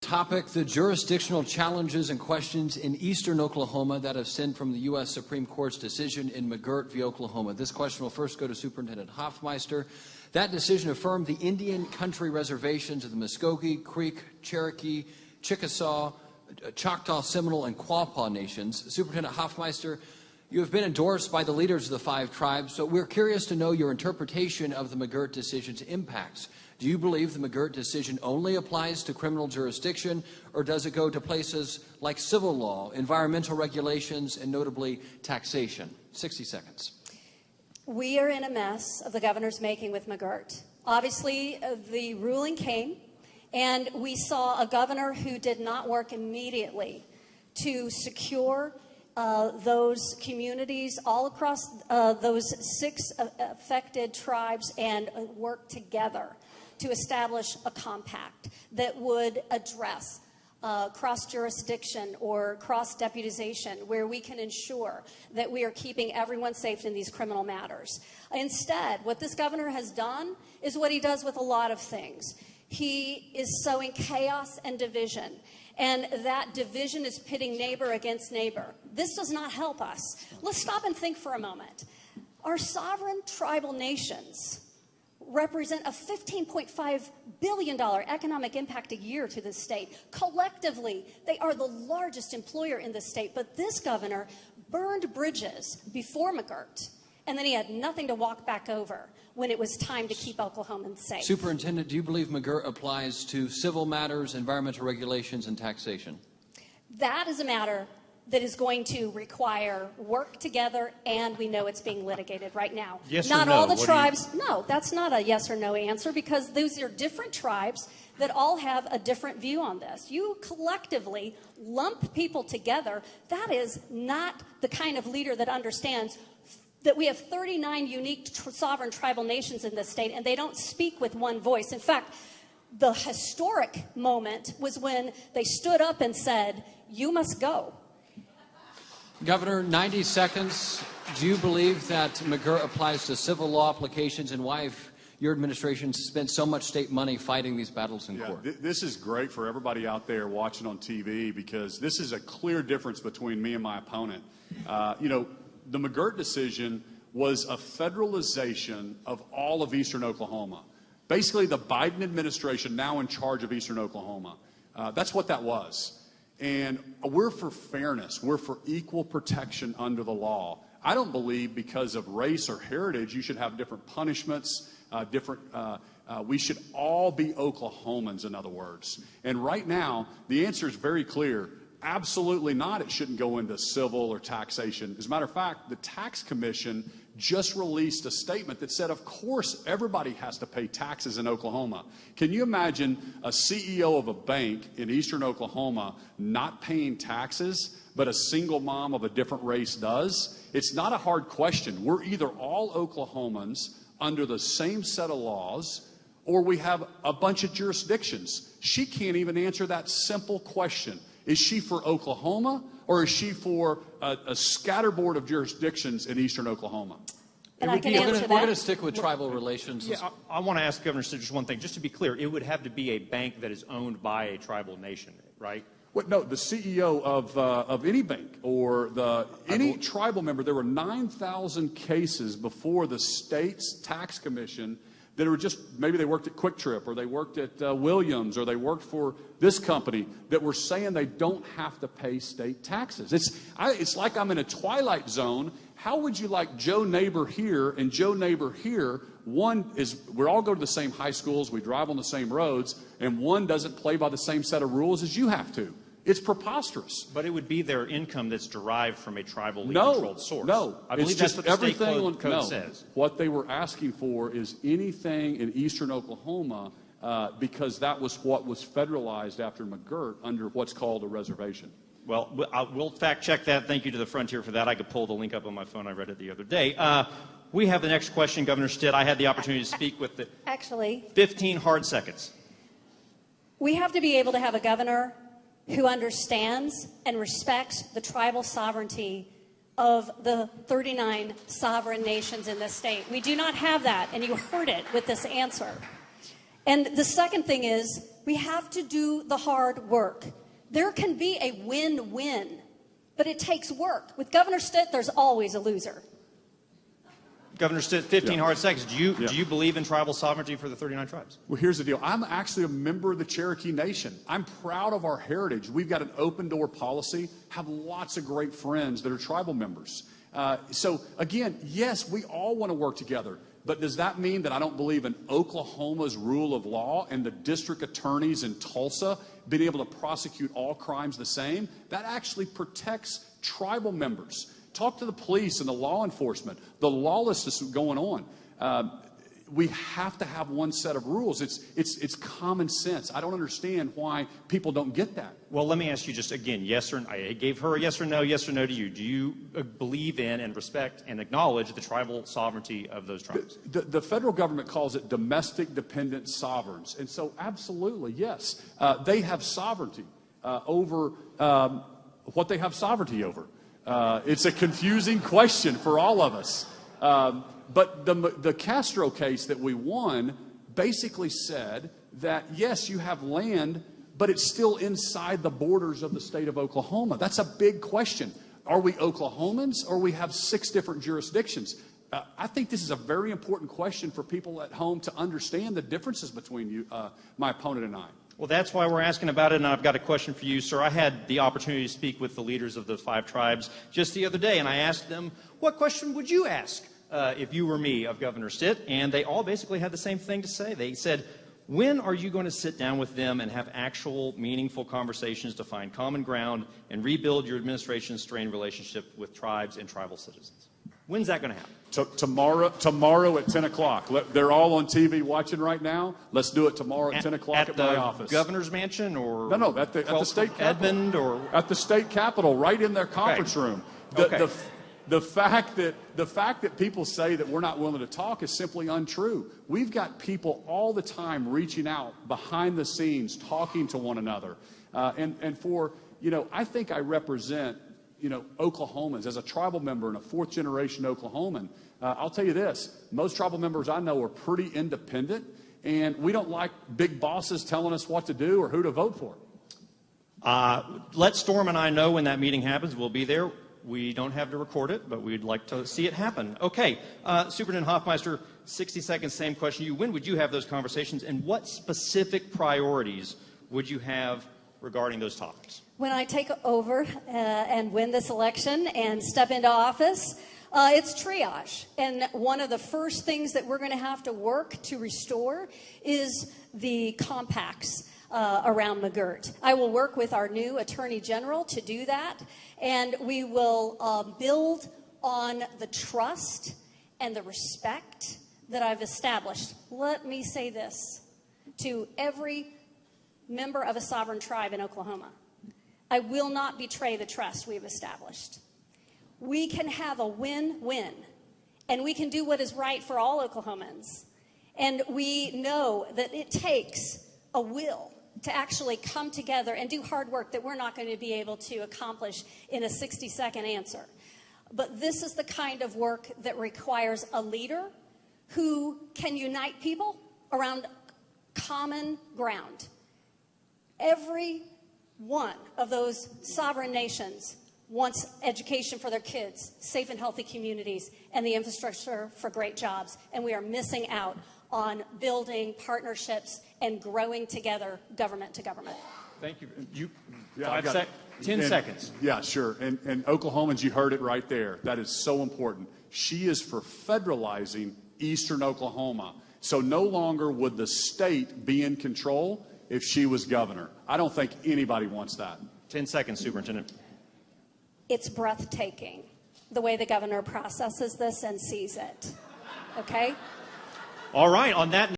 topic, the jurisdictional challenges and questions in eastern Oklahoma that have stemmed from the U.S. Supreme Court's decision in McGirt v. Oklahoma. This question will first go to Superintendent Hofmeister. That decision affirmed the Indian country reservations of the Muskogee, Creek, Cherokee, Chickasaw, Choctaw, Seminole, and Quapaw nations. Superintendent Hofmeister, you have been endorsed by the leaders of the 5 tribes, so we're curious to know your interpretation of the McGirt decision's impacts. Do you believe the McGirt decision only applies to criminal jurisdiction, or does it go to places like civil law, environmental regulations, and notably taxation? 60 seconds. We are in a mess of the governor's making with McGirt. Obviously, the ruling came, and we saw a governor who did not work immediately to secure those communities all across those 6 affected tribes and work together to establish a compact that would address cross-jurisdiction or cross-deputization, where we can ensure that we are keeping everyone safe in these criminal matters. Instead, what this governor has done is what he does with a lot of things. He is sowing chaos and division, and that division is pitting neighbor against neighbor. This does not help us. Let's stop and think for a moment. Our sovereign tribal nations represent a $15.5 billion economic impact a year to this state. Collectively, they are the largest employer in the state, but this governor burned bridges before McGirt, and then he had nothing to walk back over when it was time to keep Oklahomans safe. Superintendent, do you believe McGirt applies to civil matters, environmental regulations, and taxation? That is a matter that is going to require work together, and we know it's being litigated right now. Yes not or no? all the tribes. No, that's not a yes or no answer, because those are different tribes that all have a different view on this. You collectively lump people together. That is not the kind of leader that understands that we have 39 unique sovereign tribal nations in this state, and they don't speak with one voice. In fact, the historic moment was when they stood up and said, "You must go." Governor, 90 seconds. Do you believe that McGirt applies to civil law applications, and why have your administration spent so much state money fighting these battles in court? This is great for everybody out there watching on TV, because this is a clear difference between me and my opponent. The McGirt decision was a federalization of all of eastern Oklahoma. Basically, the Biden administration now in charge of eastern Oklahoma. That's what that was. And we're for fairness. We're for equal protection under the law. I don't believe because of race or heritage you should have different punishments, we should all be Oklahomans, in other words. And right now, the answer is very clear. Absolutely not. It shouldn't go into civil or taxation. As a matter of fact, the Tax Commission just released a statement that said, of course, everybody has to pay taxes in Oklahoma. Can you imagine a CEO of a bank in eastern Oklahoma not paying taxes, but a single mom of a different race does? It's not a hard question. We're either all Oklahomans under the same set of laws, or we have a bunch of jurisdictions. She can't even answer that simple question. Is she for Oklahoma, or is she for a scatterboard of jurisdictions in eastern Oklahoma? And I can answer that. We're going to stick with tribal relations. Yeah, I want to ask Governor Stitt just one thing. Just to be clear, it would have to be a bank that is owned by a tribal nation, right? No, the CEO of any bank or any tribal member. There were 9,000 cases before the state's tax commission that were just, maybe they worked at Quick Trip, or they worked at Williams, or they worked for this company, that were saying they don't have to pay state taxes. It's like I'm in a twilight zone. How would you like Joe neighbor here and Joe neighbor here? One is, we all go to the same high schools, we drive on the same roads, and one doesn't play by the same set of rules as you have to. It's preposterous. But it would be their income that's derived from a tribally controlled source. No, I believe that's what the state code says. says. What they were asking for is anything in eastern Oklahoma, because that was what was federalized after McGirt under what's called a reservation. Well, we'll fact check that. Thank you to the Frontier for that. I could pull the link up on my phone. I read it the other day. We have the next question, Governor Stitt. I had the opportunity to speak with the 15 hard seconds. We have to be able to have a governor who understands and respects the tribal sovereignty of the 39 sovereign nations in this state. We do not have that, and you heard it with this answer. And the second thing is, We have to do the hard work. There can be a win-win, but it takes work. With Governor Stitt, there's always a loser. Governor Stitt, 15 hard seconds. Do you believe in tribal sovereignty for the 39 tribes? Well, here's the deal. I'm actually a member of the Cherokee Nation. I'm proud of our heritage. We've got an open door policy, have lots of great friends that are tribal members. So, again, yes, we all want to work together. But does that mean that I don't believe in Oklahoma's rule of law and the district attorneys in Tulsa being able to prosecute all crimes the same? That actually protects tribal members. Talk to the police and the law enforcement, the lawlessness going on. We have to have one set of rules. It's common sense. I don't understand why people don't get that. Well, let me ask you just again, yes or no. I gave her a yes or no to you. Do you believe in and respect and acknowledge the tribal sovereignty of those tribes? The federal government calls it domestic dependent sovereigns. And so absolutely, yes. They have sovereignty over what they have sovereignty over. It's a confusing question for all of us. But the Castro case that we won basically said that, yes, you have land, but it's still inside the borders of the state of Oklahoma. That's a big question. Are we Oklahomans, or we have 6 different jurisdictions? I think this is a very important question for people at home to understand the differences between you, my opponent and I. Well, that's why we're asking about it, and I've got a question for you, sir. I had the opportunity to speak with the leaders of the 5 tribes just the other day, and I asked them, what question would you ask if you were me of Governor Stitt? And they all basically had the same thing to say. They said, when are you going to sit down with them and have actual, meaningful conversations to find common ground and rebuild your administration's strained relationship with tribes and tribal citizens? When's that going to happen? Tomorrow at 10 o'clock. They're all on TV watching right now. Let's do it tomorrow at 10 o'clock at my office. At the governor's mansion, or no, at the state capitol. Edmond, or at the state capitol, right in their conference room. The fact that people say that we're not willing to talk is simply untrue. We've got people all the time reaching out behind the scenes, talking to one another, I think I represent Oklahomans as a tribal member and a 4th generation Oklahoman. I'll tell you this, most tribal members I know are pretty independent, and we don't like big bosses telling us what to do or who to vote for. Let Storm and I know when that meeting happens. We'll be there. We don't have to record it, but we'd like to see it happen. Okay, Superintendent Hofmeister, 60 seconds, same question to you. When would you have those conversations, and what specific priorities would you have regarding those topics? When I take over and win this election and step into office, it's triage. And one of the first things that we're going to have to work to restore is the compacts around McGirt. I will work with our new Attorney General to do that, and we will build on the trust and the respect that I've established. Let me say this to every member of a sovereign tribe in Oklahoma. I will not betray the trust we've established. We can have a win-win, and we can do what is right for all Oklahomans. And we know that it takes a will to actually come together and do hard work that we're not going to be able to accomplish in a 60-second answer. But this is the kind of work that requires a leader who can unite people around common ground. Every one of those sovereign nations wants education for their kids, safe and healthy communities, and the infrastructure for great jobs. And we are missing out on building partnerships and growing together, government to government. Thank you. 10 seconds. Yeah, sure. And Oklahomans, you heard it right there. That is so important. She is for federalizing eastern Oklahoma. So no longer would the state be in control if she was governor. I don't think anybody wants that. 10 seconds, Superintendent. It's breathtaking, the way the governor processes this and sees it. Okay? All right, on that